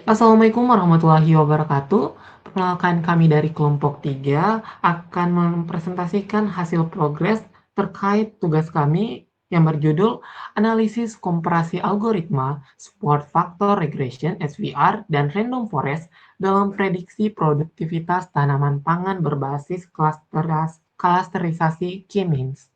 Assalamualaikum warahmatullahi wabarakatuh. Perkenalkan kami dari kelompok 3 akan mempresentasikan hasil progres terkait tugas kami yang berjudul Analisis Komparasi Algoritma, Support Factor Regression (SVR) dan Random Forest dalam prediksi produktivitas tanaman pangan berbasis klasterisasi K-means.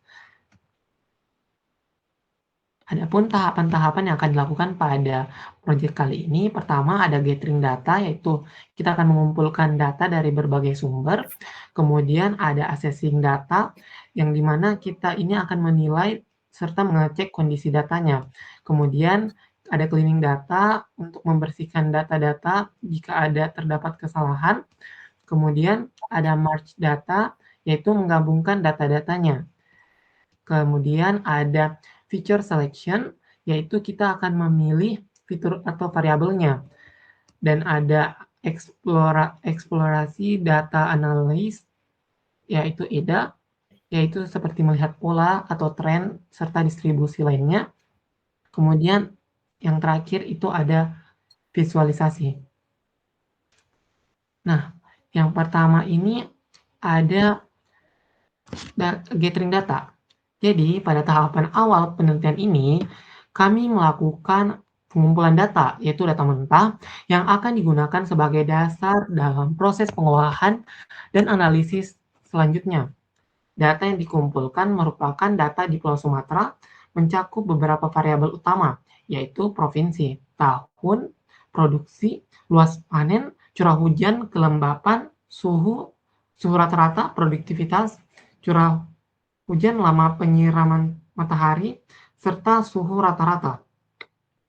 Adapun tahapan-tahapan yang akan dilakukan pada proyek kali ini, pertama ada gathering data, yaitu kita akan mengumpulkan data dari berbagai sumber. Kemudian ada assessing data, yang dimana kita ini akan menilai serta mengecek kondisi datanya. Kemudian ada cleaning data untuk membersihkan data-data jika ada terdapat kesalahan. Kemudian ada merge data, yaitu menggabungkan data-datanya. Kemudian ada feature selection, yaitu kita akan memilih fitur atau variabelnya. Dan ada eksplorasi data analysis, yaitu EDA, yaitu seperti melihat pola atau tren serta distribusi lainnya. Kemudian yang terakhir itu ada visualisasi. Nah, yang pertama ini ada gathering data. Jadi, pada tahapan awal penelitian ini, kami melakukan pengumpulan data, yaitu data mentah, yang akan digunakan sebagai dasar dalam proses pengolahan dan analisis selanjutnya. Data yang dikumpulkan merupakan data di Pulau Sumatera, mencakup beberapa variabel utama, yaitu provinsi, tahun, produksi, luas panen, curah hujan, kelembapan, suhu rata-rata, produktivitas, curah hujan, lama penyiraman matahari, serta suhu rata-rata.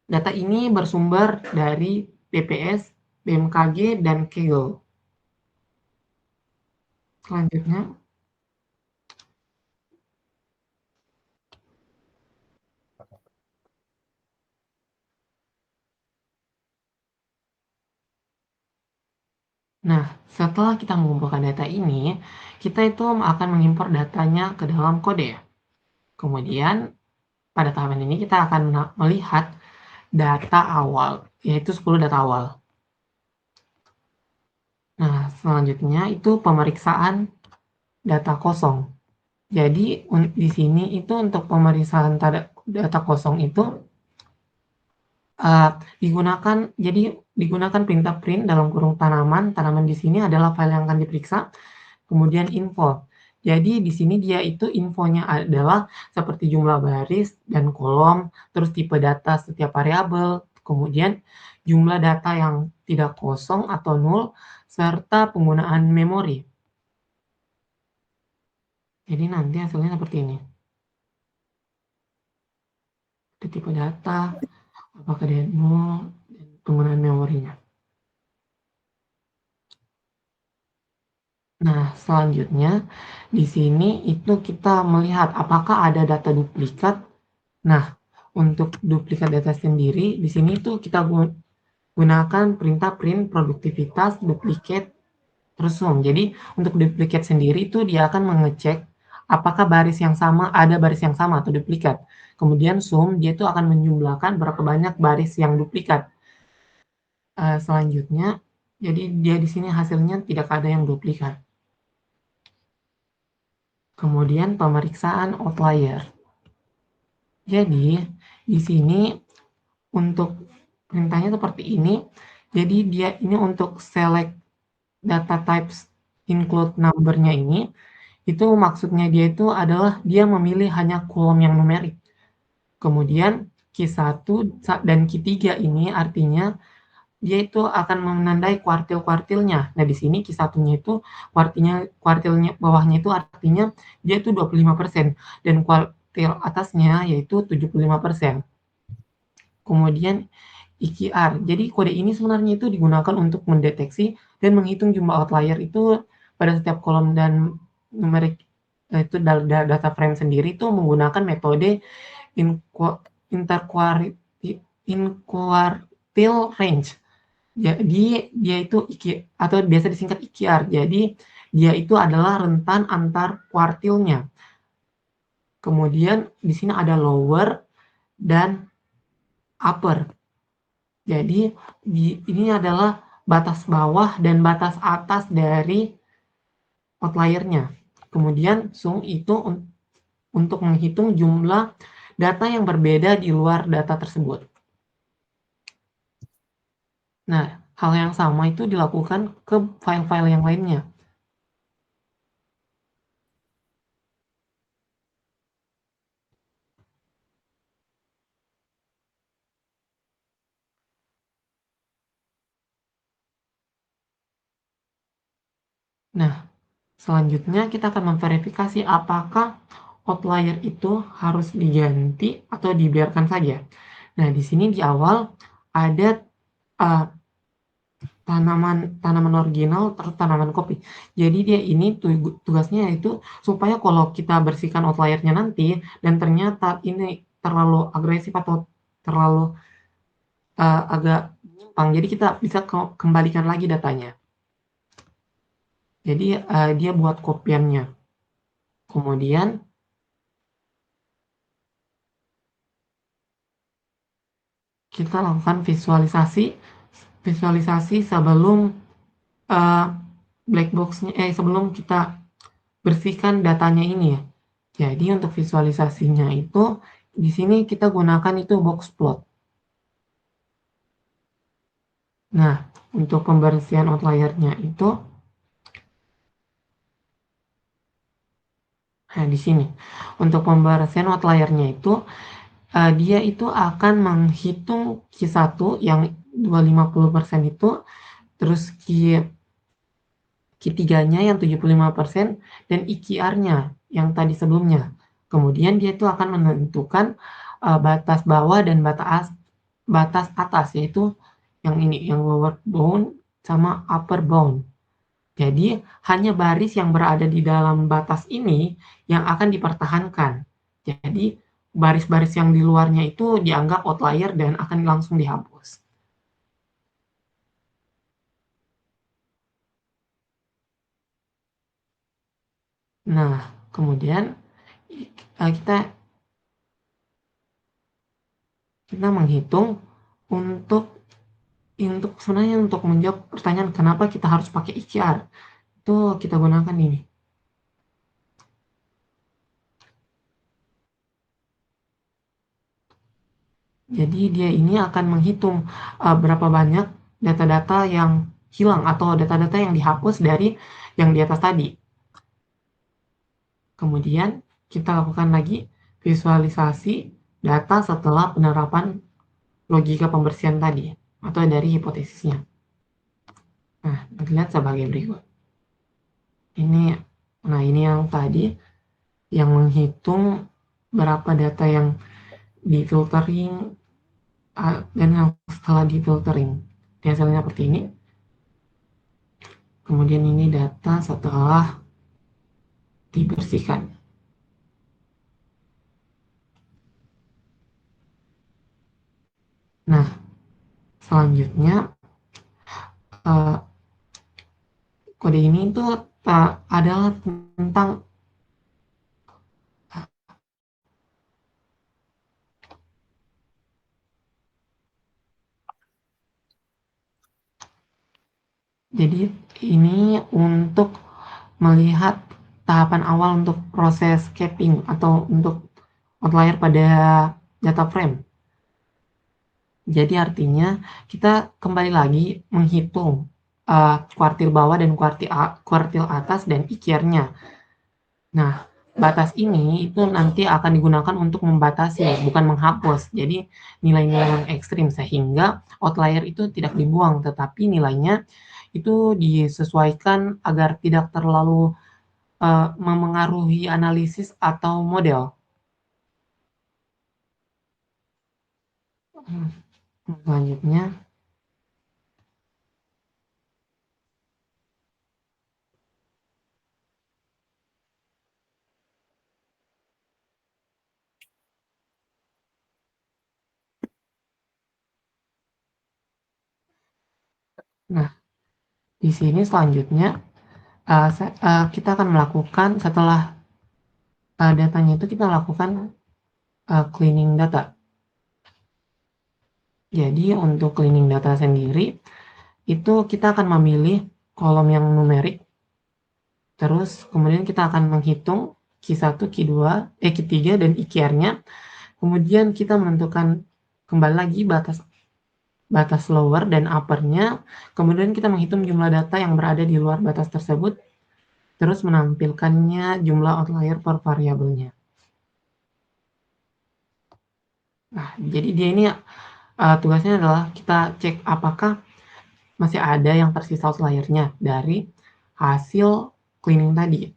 Data ini bersumber dari BPS, BMKG, dan Kaggle. Selanjutnya, nah, setelah kita mengumpulkan data ini, kita itu akan mengimpor datanya ke dalam kode. Kemudian, pada tahapan ini kita akan melihat data awal, yaitu 10 data awal. Nah, selanjutnya itu pemeriksaan data kosong. Jadi, di sini itu untuk pemeriksaan data kosong itu digunakan perintah print dalam kurung tanaman. Tanaman di sini adalah file yang akan diperiksa. Kemudian info. Jadi di sini dia itu infonya adalah seperti jumlah baris dan kolom, terus tipe data setiap variabel, kemudian jumlah data yang tidak kosong atau nol, serta penggunaan memori. Jadi nanti hasilnya seperti ini. Ada tipe data, apakah dia nol, dan penggunaan memorinya. Nah, selanjutnya di sini itu kita melihat apakah ada data duplikat. Nah, untuk duplikat data sendiri di sini tuh kita gunakan perintah print produktivitas duplicate terus zoom. Jadi untuk duplikat sendiri itu dia akan mengecek apakah baris yang sama ada baris yang sama atau duplikat. Kemudian zoom dia itu akan menjumlahkan berapa banyak baris yang duplikat. Selanjutnya, jadi dia di sini hasilnya tidak ada yang duplikat. Kemudian pemeriksaan outlier. Jadi di sini untuk perintahnya seperti ini. Jadi dia ini untuk select data types include number-nya ini, itu maksudnya dia itu adalah dia memilih hanya kolom yang numerik. Kemudian Q1 dan Q3 ini artinya dia itu akan menandai kuartil-kuartilnya. Nah, di sini Q1-nya itu kuartilnya bawahnya itu artinya dia itu 25% dan kuartil atasnya yaitu 75%. Kemudian IQR. Jadi kode ini sebenarnya itu digunakan untuk mendeteksi dan menghitung jumlah outlier itu pada setiap kolom dan numerik itu data frame sendiri itu menggunakan metode interquartile range. Jadi dia itu atau biasa disingkat IQR. Jadi dia itu adalah rentan antar kuartilnya. Kemudian di sini ada lower dan upper. Jadi ini adalah batas bawah dan batas atas dari outliernya. Kemudian sum itu untuk menghitung jumlah data yang berbeda di luar data tersebut. Nah, hal yang sama itu dilakukan ke file-file yang lainnya. Nah, selanjutnya kita akan memverifikasi apakah outlier itu harus diganti atau dibiarkan saja. Nah, di sini di awal ada uh, tanaman original terus tanaman kopi. Jadi dia ini tugasnya itu supaya kalau kita bersihkan outliernya nanti dan ternyata ini terlalu agresif atau terlalu agak menyimpang, jadi kita bisa kembalikan lagi datanya. Jadi dia buat kopiannya. Kemudian kita lakukan visualisasi sebelum black box-nya sebelum kita bersihkan datanya ini ya. Jadi untuk visualisasinya itu di sini kita gunakan itu box plot. Nah, untuk pembersihan outliernya itu di sini. Untuk pembersihan outliernya itu dia itu akan menghitung Q1 yang 250% itu, terus Q3-nya yang 75% dan IQR-nya yang tadi sebelumnya. Kemudian dia itu akan menentukan batas bawah dan batas atas, yaitu yang ini, yang lower bound sama upper bound. Jadi hanya baris yang berada di dalam batas ini yang akan dipertahankan. Jadi baris-baris yang di luarnya itu dianggap outlier dan akan langsung dihapus. Nah, kemudian kita menghitung untuk sebenarnya untuk menjawab pertanyaan kenapa kita harus pakai ICR. Itu kita gunakan ini. Jadi dia ini akan menghitung berapa banyak data-data yang hilang atau data-data yang dihapus dari yang di atas tadi. Kemudian kita lakukan lagi visualisasi data setelah penerapan logika pembersihan tadi atau dari hipotesisnya. Nah, dilihat sebagai berikut. Ini yang tadi yang menghitung berapa data yang difiltering dan yang setelah difiltering. Hasilnya seperti ini. Kemudian ini data setelah dibersihkan. Nah, selanjutnya kode ini itu adalah tentang jadi ini untuk melihat tahapan awal untuk proses capping atau untuk outlier pada data frame. Jadi artinya kita kembali lagi menghitung kuartil bawah dan kuartil atas dan IQR-nya. Nah, batas ini itu nanti akan digunakan untuk membatasi, bukan menghapus. Jadi nilai-nilai yang ekstrim sehingga outlier itu tidak dibuang, tetapi nilainya itu disesuaikan agar tidak terlalu memengaruhi analisis atau model. Selanjutnya, nah di sini selanjutnya kita akan melakukan setelah datanya itu kita lakukan cleaning data. Jadi untuk cleaning data sendiri, itu kita akan memilih kolom yang numerik, terus kemudian kita akan menghitung Q1, Q2, Q3, dan IQR-nya. Kemudian kita menentukan kembali lagi batas lower dan upper-nya. Kemudian kita menghitung jumlah data yang berada di luar batas tersebut, terus menampilkannya jumlah outlier per variabelnya. Nah, jadi dia ini tugasnya adalah kita cek apakah masih ada yang tersisa outlier-nya dari hasil cleaning tadi,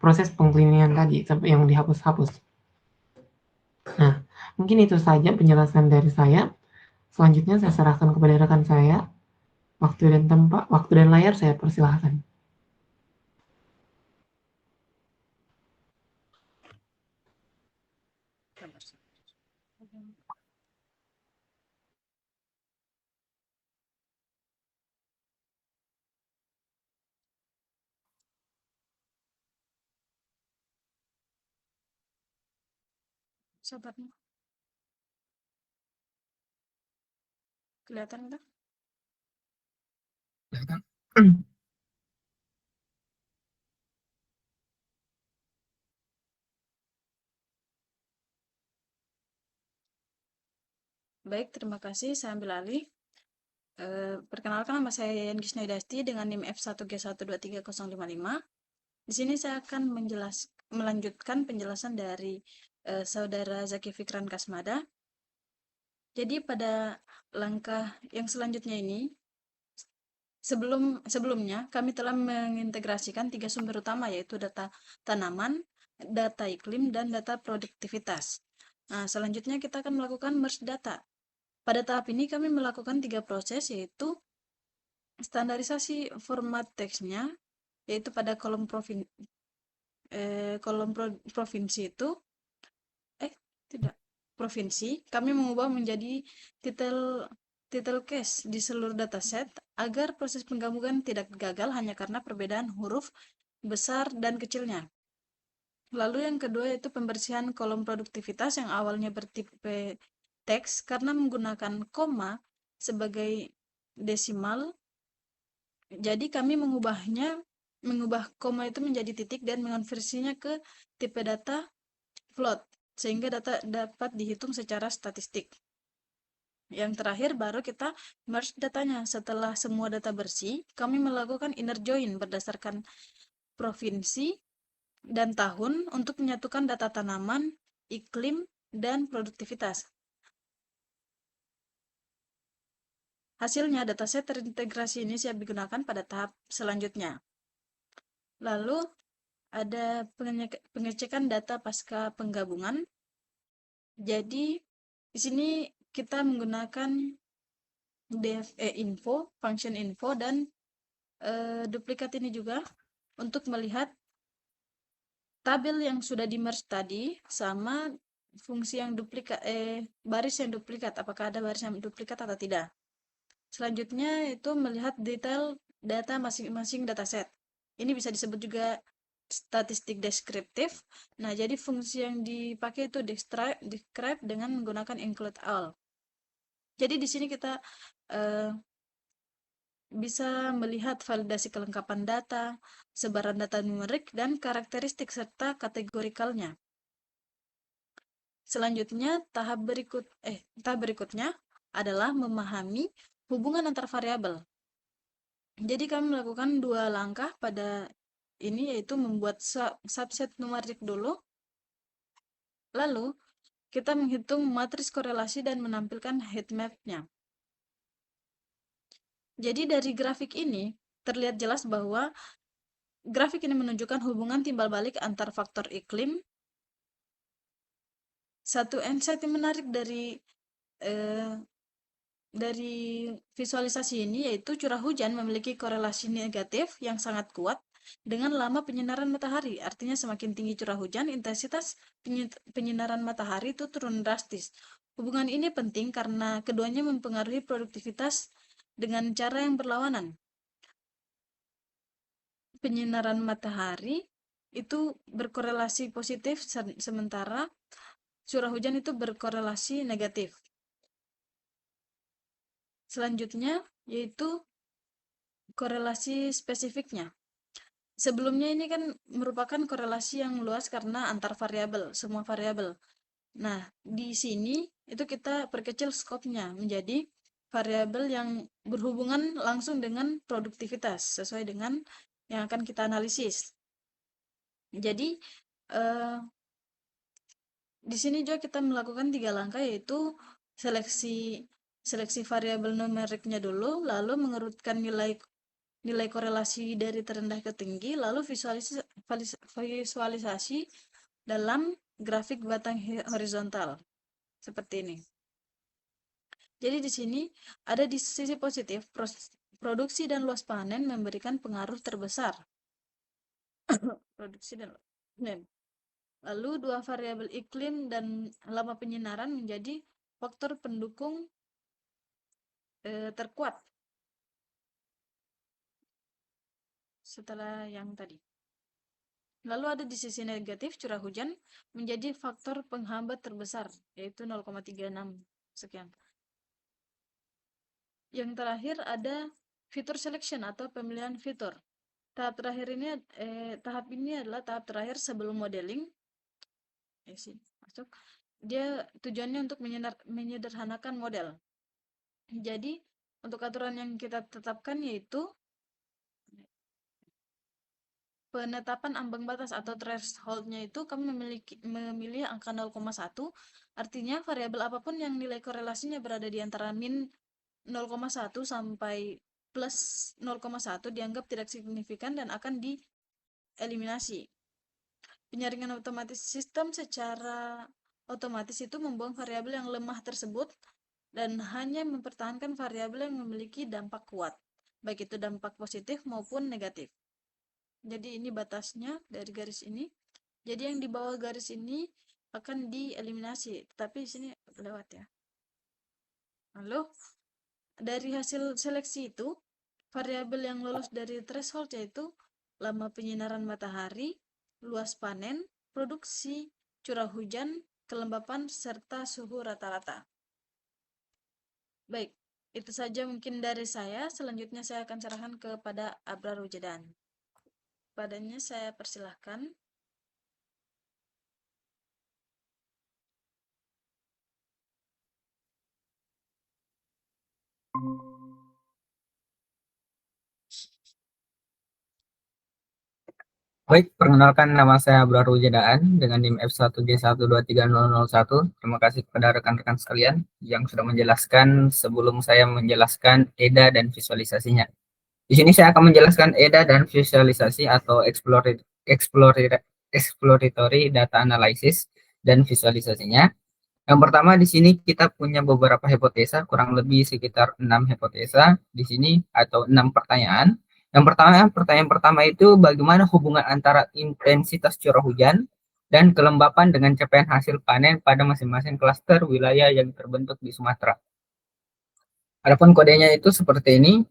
proses peng-cleaning-an tadi yang dihapus-hapus. Nah, mungkin itu saja penjelasan dari saya. Selanjutnya saya serahkan kepada rekan saya. Waktu dan layar saya persilahkan. Sabarnya kelihatan nggak? Baik, terima kasih. Saya ambil alih. Perkenalkan, nama saya Yayan Gisnaidasti dengan NIM F1G1230055. Di sini saya akan melanjutkan penjelasan dari Saudara Zaki Fikran Kasmada. Jadi pada langkah yang selanjutnya ini, sebelumnya kami telah mengintegrasikan 3 sumber utama, yaitu data tanaman, data iklim, dan data produktivitas. Nah, selanjutnya kita akan melakukan merge data. Pada tahap ini kami melakukan 3 proses, yaitu standarisasi format teksnya, yaitu pada provinsi itu, tidak, provinsi, kami mengubah menjadi title case di seluruh dataset agar proses penggabungan tidak gagal hanya karena perbedaan huruf besar dan kecilnya. Lalu yang kedua yaitu pembersihan kolom produktivitas yang awalnya bertipe teks karena menggunakan koma sebagai desimal. Jadi kami mengubah koma itu menjadi titik dan mengonversinya ke tipe data float sehingga data dapat dihitung secara statistik. Yang terakhir baru kita merge datanya. Setelah semua data bersih, kami melakukan inner join berdasarkan provinsi dan tahun untuk menyatukan data tanaman, iklim, dan produktivitas. Hasilnya, dataset terintegrasi ini siap digunakan pada tahap selanjutnya. Lalu, ada pengecekan data pasca penggabungan. Jadi, di sini kita menggunakan info, function info, dan duplikat ini juga untuk melihat tabel yang sudah di merge tadi sama fungsi yang duplikat, baris yang duplikat, apakah ada baris yang duplikat atau tidak. Selanjutnya itu melihat detail data masing-masing dataset. Ini bisa disebut juga statistik deskriptif. Nah, jadi fungsi yang dipakai itu describe dengan menggunakan include all. Jadi di sini kita bisa melihat validasi kelengkapan data, sebaran data numerik, dan karakteristik serta kategorikalnya. Selanjutnya, tahap berikutnya adalah memahami hubungan antar variabel. Jadi kami melakukan 2 langkah pada ini, yaitu membuat subset numerik dulu. Lalu, kita menghitung matriks korelasi dan menampilkan heatmap-nya. Jadi dari grafik ini, terlihat jelas bahwa grafik ini menunjukkan hubungan timbal balik antar faktor iklim. Satu insight yang menarik dari visualisasi ini yaitu curah hujan memiliki korelasi negatif yang sangat kuat dengan lama penyinaran matahari. Artinya semakin tinggi curah hujan, intensitas penyinaran matahari itu turun drastis. Hubungan ini penting karena keduanya mempengaruhi produktivitas dengan cara yang berlawanan. Penyinaran matahari itu berkorelasi positif, sementara curah hujan itu berkorelasi negatif. Selanjutnya yaitu korelasi spesifiknya. Sebelumnya ini kan merupakan korelasi yang luas karena antar variabel, semua variabel. Nah, di sini itu kita perkecil skopnya menjadi variabel yang berhubungan langsung dengan produktivitas sesuai dengan yang akan kita analisis. Jadi di sini juga kita melakukan 3 langkah, yaitu seleksi variabel numeriknya dulu, lalu mengurutkan nilai korelasi dari terendah ke tinggi, lalu visualisasi dalam grafik batang horizontal seperti ini. Jadi di sini ada di sisi positif, produksi dan luas panen memberikan pengaruh terbesar. Produksi dan luas panen. Lalu dua variabel iklim dan lama penyinaran menjadi faktor pendukung terkuat setelah yang tadi. Lalu ada di sisi negatif, curah hujan menjadi faktor penghambat terbesar, yaitu 0,36 sekian. Yang terakhir ada fitur selection atau pemilihan fitur. Tahap ini adalah tahap terakhir sebelum modeling. Masuk. Dia tujuannya untuk menyederhanakan model. Jadi, untuk aturan yang kita tetapkan yaitu penetapan ambang batas atau threshold-nya itu kami memilih angka 0,1. Artinya variabel apapun yang nilai korelasinya berada di antara min 0,1 sampai plus 0,1 dianggap tidak signifikan dan akan dieliminasi. Penyaringan otomatis, sistem secara otomatis itu membuang variabel yang lemah tersebut dan hanya mempertahankan variabel yang memiliki dampak kuat, baik itu dampak positif maupun negatif. Jadi ini batasnya dari garis ini. Jadi yang di bawah garis ini akan dieliminasi, tetapi di sini lewat ya. Lalu dari hasil seleksi itu, variabel yang lolos dari threshold yaitu lama penyinaran matahari, luas panen, produksi, curah hujan, kelembapan, serta suhu rata-rata. Baik, itu saja mungkin dari saya. Selanjutnya saya akan serahkan kepada Abrar Rujadan. Padanya saya persilahkan. Baik, perkenalkan nama saya Abrar Rujadan dengan NIM F1G1230001. Terima kasih kepada rekan-rekan sekalian yang sudah menjelaskan sebelum saya menjelaskan EDA dan visualisasinya. Di sini saya akan menjelaskan EDA dan visualisasi atau exploratory data analysis dan visualisasinya. Yang pertama di sini kita punya beberapa hipotesa, kurang lebih sekitar 6 hipotesa di sini atau 6 pertanyaan. Yang pertanyaan pertama itu bagaimana hubungan antara intensitas curah hujan dan kelembapan dengan capaian hasil panen pada masing-masing klaster wilayah yang terbentuk di Sumatera. Adapun kodenya itu seperti ini.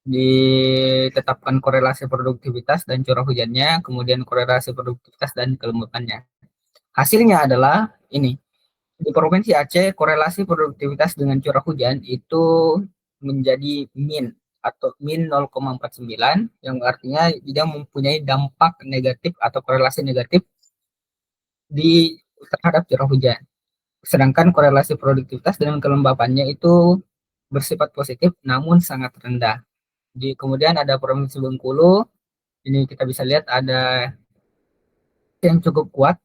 Ditetapkan korelasi produktivitas dan curah hujannya, kemudian korelasi produktivitas dan kelembapannya. Hasilnya adalah ini. Di Provinsi Aceh, korelasi produktivitas dengan curah hujan itu menjadi min atau min 0,49, yang artinya dia mempunyai dampak negatif atau korelasi negatif terhadap curah hujan. Sedangkan korelasi produktivitas dengan kelembapannya itu bersifat positif namun sangat rendah. Kemudian ada Provinsi Bengkulu, ini kita bisa lihat ada yang cukup kuat,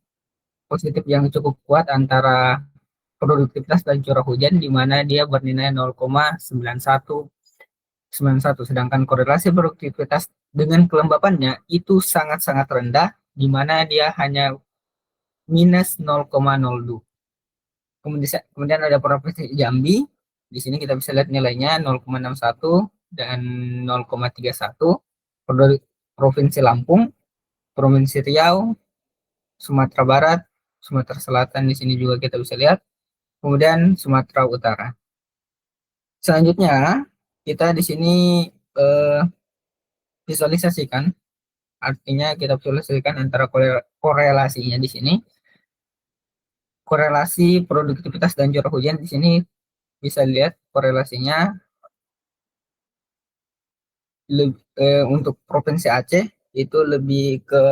positif yang cukup kuat antara produktivitas dan curah hujan, di mana dia bernilai 0,91, sedangkan korelasi produktivitas dengan kelembapannya itu sangat-sangat rendah, di mana dia hanya minus 0,02. Kemudian ada Provinsi Jambi, di sini kita bisa lihat nilainya 0,61 dan 0,31. Provinsi Lampung, Provinsi Riau, Sumatera Barat, Sumatera Selatan di sini juga kita bisa lihat. Kemudian Sumatera Utara. Selanjutnya kita di sini visualisasikan, artinya kita visualisasikan antara korelasinya di sini. Korelasi produktivitas dan curah hujan di sini bisa lihat korelasinya untuk Provinsi Aceh itu lebih ke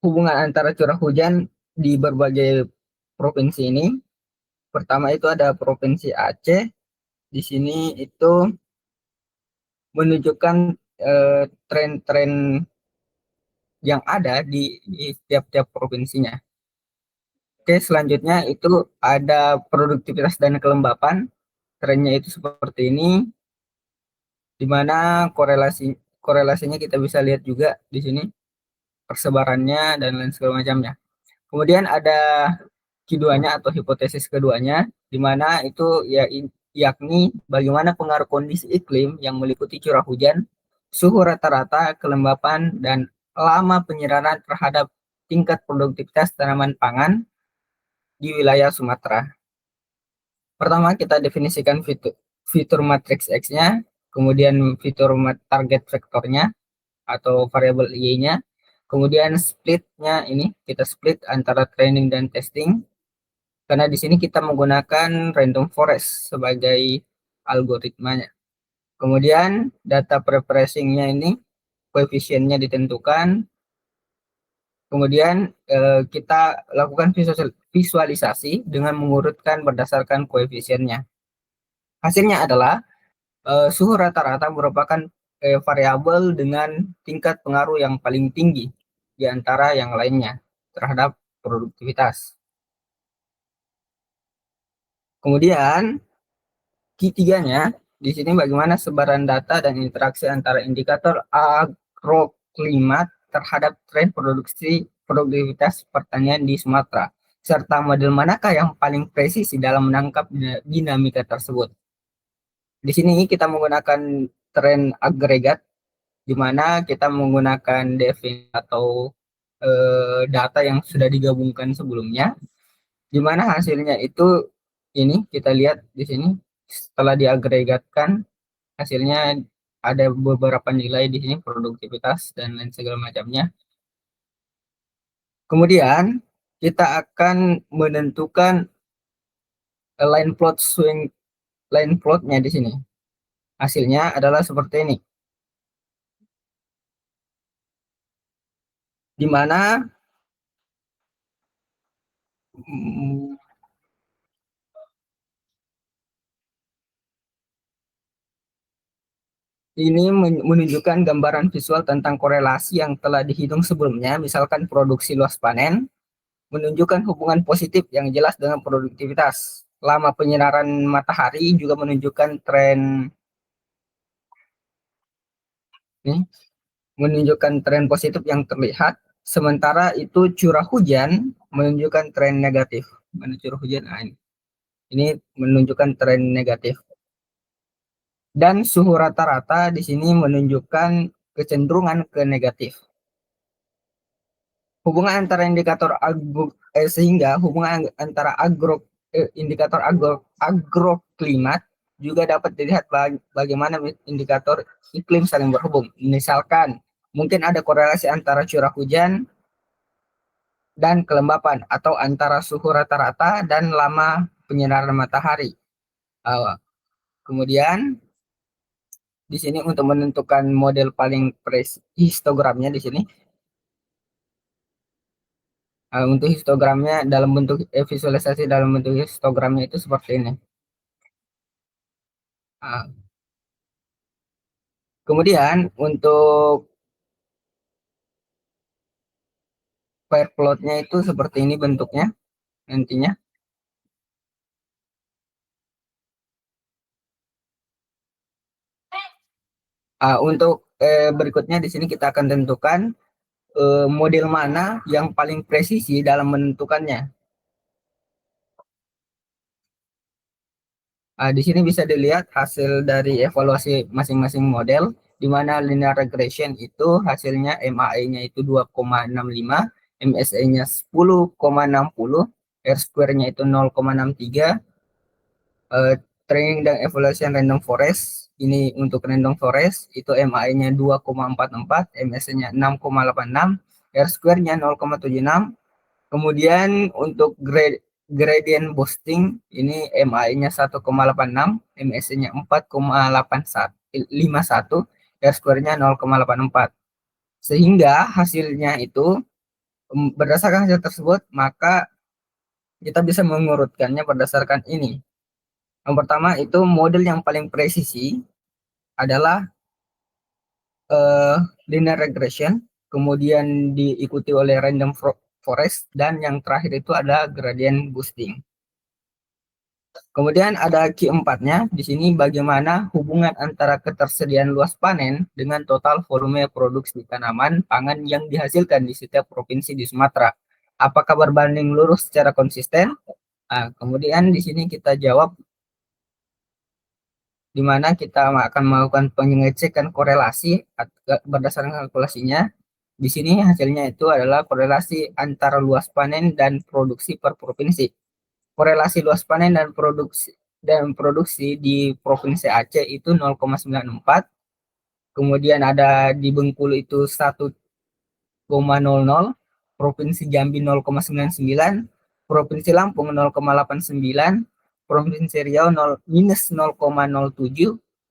hubungan antara curah hujan di berbagai provinsi ini. Pertama itu ada Provinsi Aceh. Di sini itu menunjukkan tren-tren yang ada di tiap-tiap provinsinya. Oke, selanjutnya itu ada produktivitas dan kelembapan. Trennya itu seperti ini, di mana korelasinya kita bisa lihat juga di sini persebarannya dan lain segala macamnya. Kemudian ada keduanya atau hipotesis keduanya, di mana itu yakni bagaimana pengaruh kondisi iklim yang meliputi curah hujan, suhu rata-rata, kelembapan, dan lama penyiraman terhadap tingkat produktivitas tanaman pangan di wilayah Sumatera. Pertama kita definisikan fitur matriks X-nya, kemudian fitur target vektornya atau variabel Y-nya, kemudian splitnya ini kita split antara training dan testing, karena di sini kita menggunakan random forest sebagai algoritmanya. Kemudian data prepressing-nya ini koefisiennya ditentukan. Kemudian kita lakukan visualisasi dengan mengurutkan berdasarkan koefisiennya. Hasilnya adalah suhu rata-rata merupakan variabel dengan tingkat pengaruh yang paling tinggi di antara yang lainnya terhadap produktivitas. Kemudian ketiganya di sini bagaimana sebaran data dan interaksi antara indikator agroklimat terhadap tren produktivitas pertanian di Sumatera, serta model manakah yang paling presisi dalam menangkap dinamika tersebut. Di sini kita menggunakan tren agregat, di mana kita menggunakan definisi atau data yang sudah digabungkan sebelumnya, di mana hasilnya itu ini kita lihat di sini setelah diagregatkan hasilnya ada beberapa nilai di sini produktivitas dan lain segala macamnya. Kemudian kita akan menentukan line plotnya di sini. Hasilnya adalah seperti ini, di mana ini menunjukkan gambaran visual tentang korelasi yang telah dihitung sebelumnya, misalkan produksi luas panen, menunjukkan hubungan positif yang jelas dengan produktivitas. Lama penyinaran matahari juga menunjukkan tren positif yang terlihat, sementara itu curah hujan menunjukkan tren negatif. Mana curah hujan? Nah, ini menunjukkan tren negatif. Dan suhu rata-rata di sini menunjukkan kecenderungan ke negatif. Hubungan antara indikator sehingga hubungan antara indikator agroklimat juga dapat dilihat bagaimana indikator iklim saling berhubung. Misalkan mungkin ada korelasi antara curah hujan dan kelembapan, atau antara suhu rata-rata dan lama penyinaran matahari. Kemudian di sini untuk menentukan model paling histogramnya di sini. Untuk histogramnya dalam bentuk visualisasi dalam bentuk histogramnya itu seperti ini. Kemudian untuk pair plotnya itu seperti ini bentuknya nantinya. Untuk berikutnya di sini kita akan tentukan model mana yang paling presisi dalam menentukannya. Di sini bisa dilihat hasil dari evaluasi masing-masing model, di mana linear regression itu hasilnya MAE-nya itu 2,65, MSE-nya 10,60, R-square-nya itu 0,63, training dan evaluation random forest, ini untuk random forest itu MAE-nya 2,44, MSE-nya 6,86, R-square-nya 0,76. Kemudian untuk gradient boosting ini MAI-nya 1,86, MSI-nya 4,51, R-square-nya 0,84. Sehingga hasilnya itu berdasarkan hasil tersebut maka kita bisa mengurutkannya berdasarkan ini. Yang pertama itu model yang paling presisi adalah linear regression, kemudian diikuti oleh random forest, dan yang terakhir itu ada gradient boosting. Kemudian ada Q4-nya, di sini bagaimana hubungan antara ketersediaan luas panen dengan total volume produksi tanaman pangan yang dihasilkan di setiap provinsi di Sumatera. Apakah berbanding lurus secara konsisten? Nah, kemudian di sini kita jawab di mana kita akan melakukan pengecekan korelasi berdasarkan kalkulasinya. Di sini hasilnya itu adalah korelasi antara luas panen dan produksi per provinsi. Korelasi luas panen dan produksi di Provinsi Aceh itu 0,94. Kemudian ada di Bengkulu itu 1,00, Provinsi Jambi 0,99, Provinsi Lampung 0,89, Provinsi Riau minus 0,07,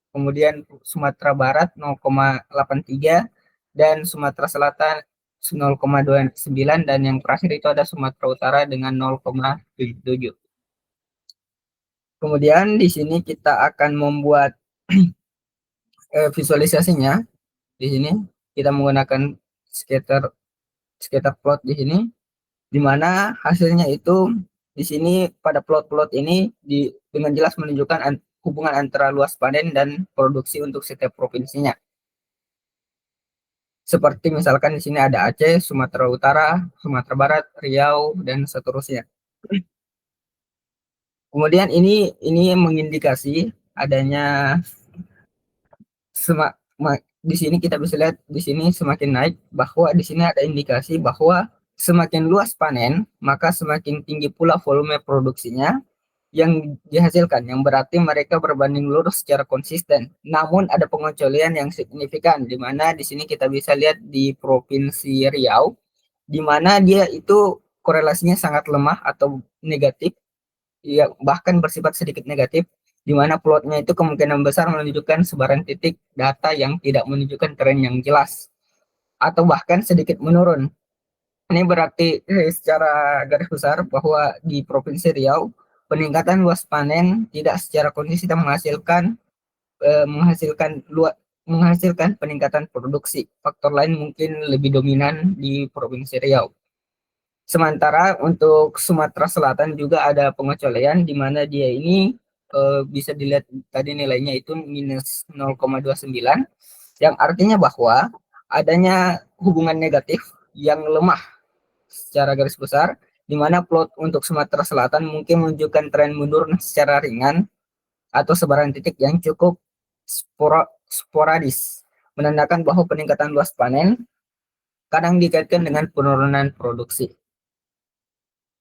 kemudian Sumatera Barat 0,83, dan Sumatera Selatan 0,29, dan yang terakhir itu ada Sumatera Utara dengan 0,77. Kemudian di sini kita akan membuat visualisasinya. Di sini kita menggunakan scatter plot di sini, di mana hasilnya itu di sini pada plot-plot ini dengan jelas menunjukkan hubungan antara luas panen dan produksi untuk setiap provinsinya. Seperti misalkan di sini ada Aceh, Sumatera Utara, Sumatera Barat, Riau, dan seterusnya. Kemudian ini mengindikasi adanya di sini kita bisa lihat di sini semakin naik, bahwa di sini ada indikasi bahwa semakin luas panen maka semakin tinggi pula volume produksinya yang dihasilkan, yang berarti mereka berbanding lurus secara konsisten. Namun ada pengecualian yang signifikan, di mana di sini kita bisa lihat di Provinsi Riau, di mana dia itu korelasinya sangat lemah atau negatif, ya bahkan bersifat sedikit negatif, di mana plotnya itu kemungkinan besar menunjukkan sebaran titik data yang tidak menunjukkan tren yang jelas atau bahkan sedikit menurun. Ini berarti secara garis besar bahwa di Provinsi Riau peningkatan luas panen tidak secara konsisten menghasilkan peningkatan produksi. Faktor lain mungkin lebih dominan di Provinsi Riau. Sementara untuk Sumatera Selatan juga ada pengecualian, di mana dia ini bisa dilihat tadi nilainya itu minus 0,29, yang artinya bahwa adanya hubungan negatif yang lemah secara garis besar, di mana plot untuk Sumatera Selatan mungkin menunjukkan tren mundur secara ringan atau sebaran titik yang cukup sporadis, menandakan bahwa peningkatan luas panen kadang dikaitkan dengan penurunan produksi.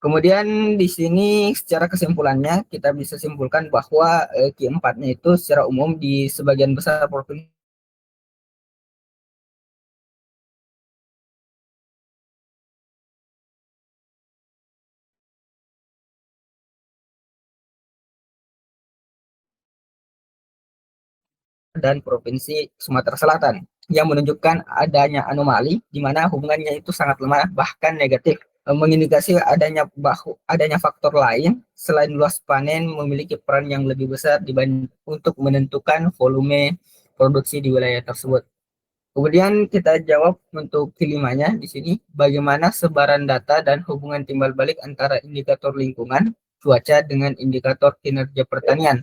Kemudian di sini secara kesimpulannya kita bisa simpulkan bahwa Q4-nya itu secara umum di sebagian besar provinsi dan Provinsi Sumatera Selatan yang menunjukkan adanya anomali di mana hubungannya itu sangat lemah bahkan negatif, mengindikasi adanya faktor lain selain luas panen memiliki peran yang lebih besar untuk menentukan volume produksi di wilayah tersebut. Kemudian kita jawab untuk kelimanya di sini, bagaimana sebaran data dan hubungan timbal balik antara indikator lingkungan, cuaca dengan indikator kinerja pertanian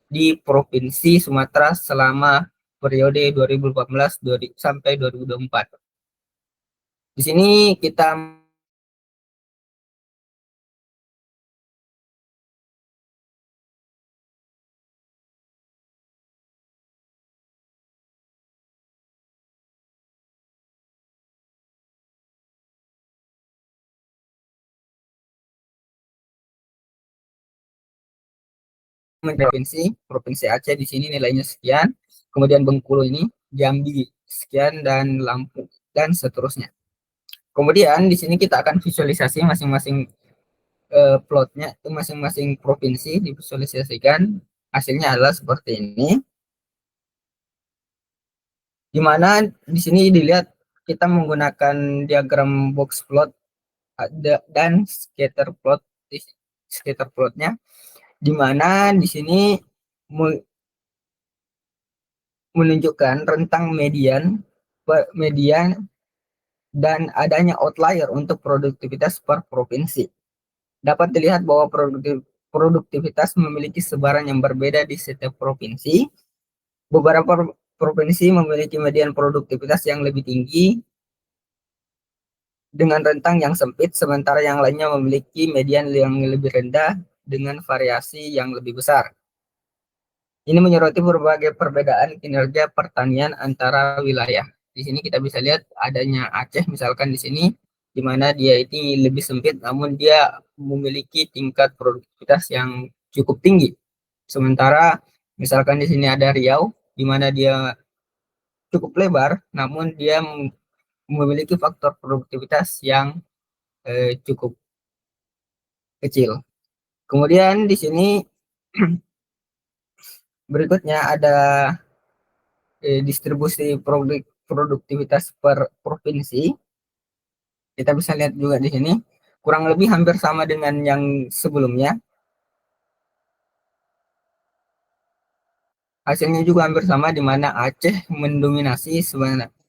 di Provinsi Sumatera selama periode 2014 sampai 2024. Di sini kita provinsi Aceh di sini nilainya sekian, kemudian Bengkulu ini, Jambi sekian, dan Lampung dan seterusnya. Kemudian di sini kita akan visualisasi masing-masing plotnya itu masing-masing provinsi divisualisasikan. Hasilnya adalah seperti ini. Di mana di sini dilihat kita menggunakan diagram box plot dan scatter plot. Scatter plotnya di mana di sini menunjukkan rentang median dan adanya outlier untuk produktivitas per provinsi. Dapat dilihat bahwa produktivitas memiliki sebaran yang berbeda di setiap provinsi. Beberapa provinsi memiliki median produktivitas yang lebih tinggi dengan rentang yang sempit, sementara yang lainnya memiliki median yang lebih rendah dengan variasi yang lebih besar. Ini menyoroti berbagai perbedaan kinerja pertanian antara wilayah. Di sini kita bisa lihat adanya Aceh misalkan di sini, di mana dia ini lebih sempit, namun dia memiliki tingkat produktivitas yang cukup tinggi. Sementara misalkan di sini ada Riau, di mana dia cukup lebar, namun dia memiliki faktor produktivitas yang cukup kecil. Kemudian di sini berikutnya ada distribusi produktivitas per provinsi. Kita bisa lihat juga di sini kurang lebih hampir sama dengan yang sebelumnya. Hasilnya juga hampir sama di mana Aceh mendominasi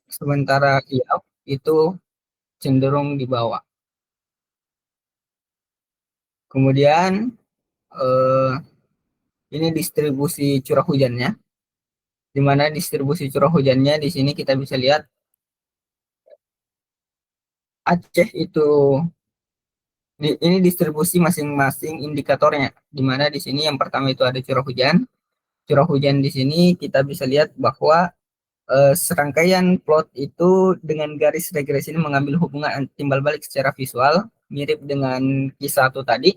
sementara Riau itu cenderung di bawah. Kemudian ini distribusi curah hujannya, di mana distribusi curah hujannya di sini kita bisa lihat Aceh itu ini distribusi masing-masing indikatornya, di mana di sini yang pertama itu ada curah hujan. Curah hujan di sini kita bisa lihat bahwa serangkaian plot itu dengan garis regresi ini mengambil hubungan timbal balik secara visual, mirip dengan kisah satu tadi.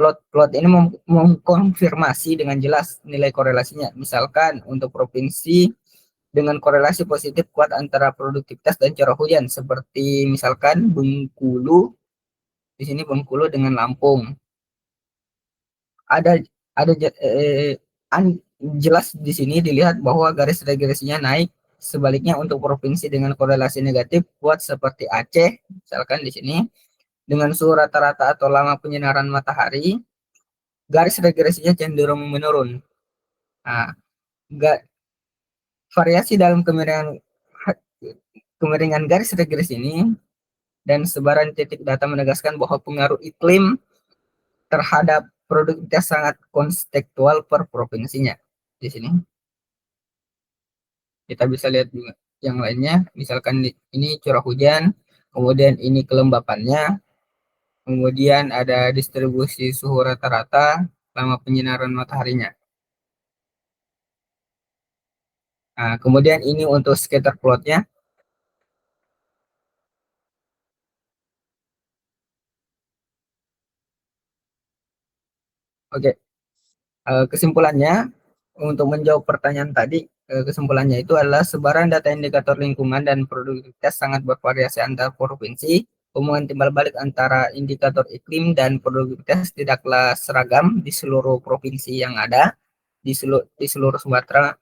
Plot ini mengkonfirmasi dengan jelas nilai korelasinya. Misalkan untuk provinsi dengan korelasi positif kuat antara produktivitas dan curah hujan, seperti misalkan Bengkulu, di sini Bengkulu dengan Lampung. Ada jelas di sini dilihat bahwa garis regresinya naik. Sebaliknya untuk provinsi dengan korelasi negatif kuat seperti Aceh, misalkan di sini dengan suhu rata-rata atau lama penyinaran matahari, garis regresinya cenderung menurun. Nah, variasi dalam kemiringan garis regresi ini dan sebaran titik data menegaskan bahwa pengaruh iklim terhadap produktivitas sangat konstektual per provinsinya. Di sini kita bisa lihat juga yang lainnya, misalkan ini curah hujan, kemudian ini kelembapannya, kemudian ada distribusi suhu rata-rata selama penyinaran mataharinya. Nah, kemudian ini untuk scatter plotnya. Oke, kesimpulannya untuk menjawab pertanyaan tadi, kesimpulannya itu adalah sebaran data indikator lingkungan dan produktivitas sangat bervariasi antar provinsi. Hubungan timbal balik antara indikator iklim dan produktivitas tidaklah seragam di seluruh provinsi yang ada di seluruh Sumatera.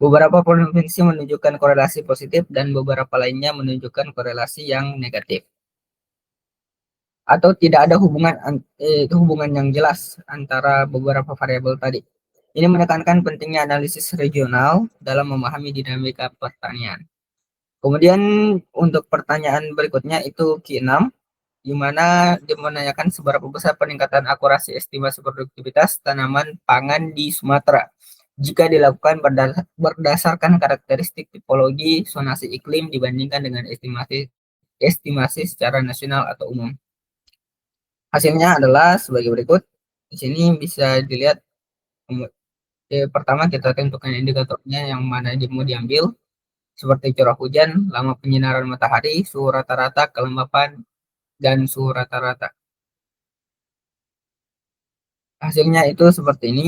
Beberapa provinsi menunjukkan korelasi positif dan beberapa lainnya menunjukkan korelasi yang negatif. Atau tidak ada hubungan yang jelas antara beberapa variabel tadi. Ini menekankan pentingnya analisis regional dalam memahami dinamika pertanian. Kemudian untuk pertanyaan berikutnya itu Q6, di mana dia menanyakan seberapa besar peningkatan akurasi estimasi produktivitas tanaman pangan di Sumatera jika dilakukan berdasarkan karakteristik tipologi zonasi iklim dibandingkan dengan estimasi secara nasional atau umum. Hasilnya adalah sebagai berikut. Di sini bisa dilihat pertama kita tentukan indikatornya yang mana mau diambil, seperti curah hujan, lama penyinaran matahari, suhu rata-rata, kelembapan, dan suhu rata-rata. Hasilnya itu seperti ini.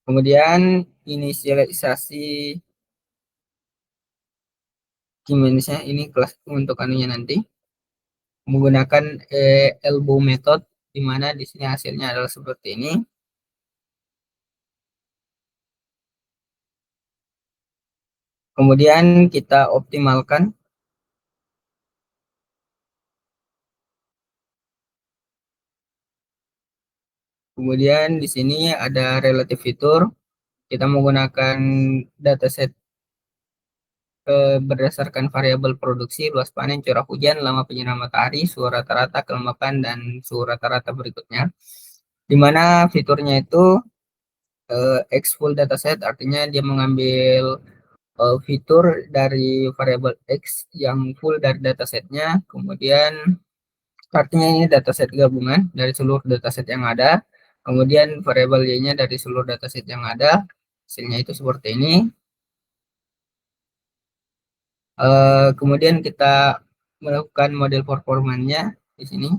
Kemudian inisialisasi key manage-nya ini kelas untuk anunya nanti menggunakan elbow method, di mana di sini hasilnya adalah seperti ini. Kemudian kita optimalkan. Kemudian di sini ada relative fitur. Kita menggunakan dataset berdasarkan variabel produksi, luas panen, curah hujan, lama penyinaran matahari, suhu rata-rata, kelembapan, dan suhu rata-rata berikutnya. Di mana fiturnya itu X full dataset, artinya dia mengambil fitur dari variabel X yang full dari datasetnya, kemudian artinya ini dataset gabungan dari seluruh dataset yang ada, kemudian variabel Y-nya dari seluruh dataset yang ada, hasilnya itu seperti ini. Kemudian kita melakukan model performanya di sini.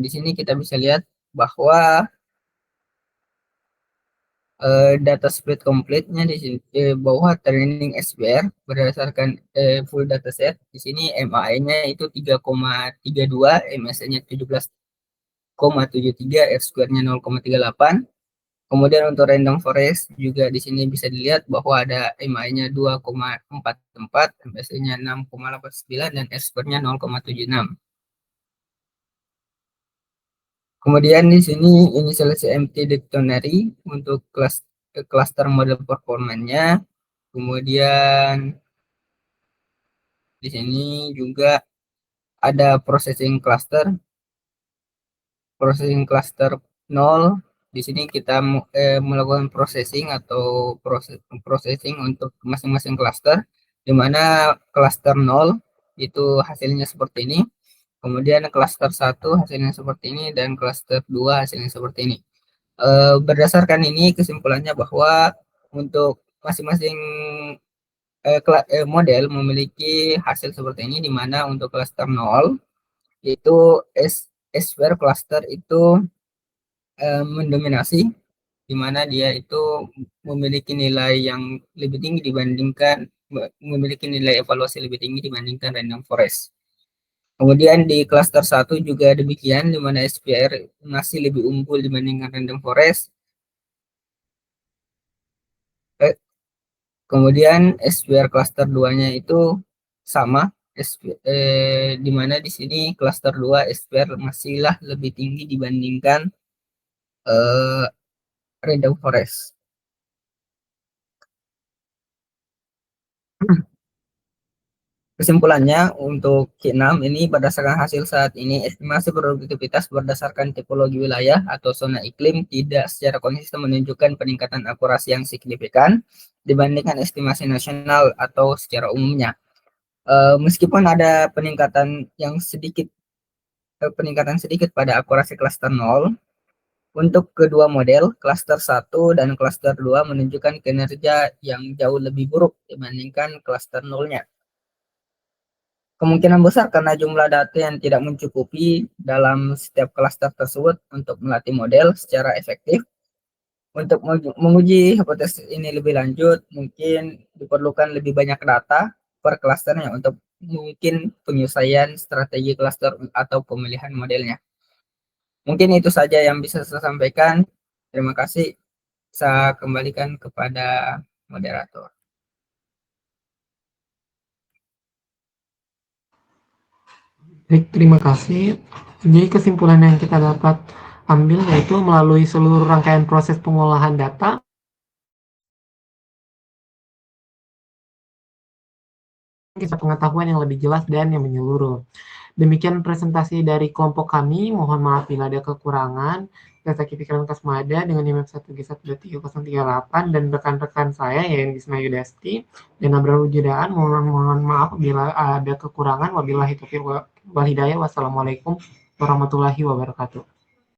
Di sini kita bisa lihat bahwa data split complete-nya di sini bawah training SPR berdasarkan full dataset. Di sini MAE-nya itu 3,32, MSE-nya 17,73, R-square-nya 0,38. Kemudian untuk random forest juga di sini bisa dilihat bahwa ada MAE-nya 2,44, MSE-nya 6,89, dan R-square-nya 0,76. Kemudian di sini initialize empty dictionary untuk cluster model performanya. Kemudian di sini juga ada processing cluster 0. Di sini kita melakukan processing atau processing untuk masing-masing cluster, di mana cluster 0 itu hasilnya seperti ini. Kemudian cluster 1 hasilnya seperti ini, dan cluster 2 hasilnya seperti ini. Berdasarkan ini kesimpulannya bahwa untuk masing-masing model memiliki hasil seperti ini, di mana untuk cluster 0 itu S-square cluster itu mendominasi, di mana dia itu memiliki nilai yang lebih tinggi dibandingkan memiliki nilai evaluasi lebih tinggi dibandingkan random forest. Kemudian di cluster 1 juga demikian, di mana SPR masih lebih unggul dibandingkan random forest. Kemudian SPR cluster 2-nya itu sama, di mana di sini cluster 2 SPR masihlah lebih tinggi dibandingkan random forest. Kesimpulannya untuk Q6 ini berdasarkan hasil saat ini, estimasi produktivitas berdasarkan tipologi wilayah atau zona iklim tidak secara konsisten menunjukkan peningkatan akurasi yang signifikan dibandingkan estimasi nasional atau secara umumnya. Meskipun ada peningkatan sedikit pada akurasi cluster 0, untuk kedua model, cluster 1 dan cluster 2 menunjukkan kinerja yang jauh lebih buruk dibandingkan cluster 0-nya. Kemungkinan besar karena jumlah data yang tidak mencukupi dalam setiap klaster tersebut untuk melatih model secara efektif. Untuk menguji hipotesis ini lebih lanjut, mungkin diperlukan lebih banyak data per klasternya untuk mungkin penyelesaian strategi klaster atau pemilihan modelnya. Mungkin itu saja yang bisa saya sampaikan. Terima kasih. Saya kembalikan kepada moderator. Baik, terima kasih. Jadi kesimpulan yang kita dapat ambil yaitu melalui seluruh rangkaian proses pengolahan data, kita pengetahuan yang lebih jelas dan yang menyeluruh. Demikian presentasi dari kelompok kami. Mohon maaf bila ada kekurangan. Data Kipikiran Kasmada dengan IMEP 1G1233038 dan rekan-rekan saya yang Gisma Yudasti dan Abraham Wujudaan. Mohon maaf bila ada kekurangan. Wabillahi taufiq wal hidayah. Wassalamualaikum warahmatullahi wabarakatuh.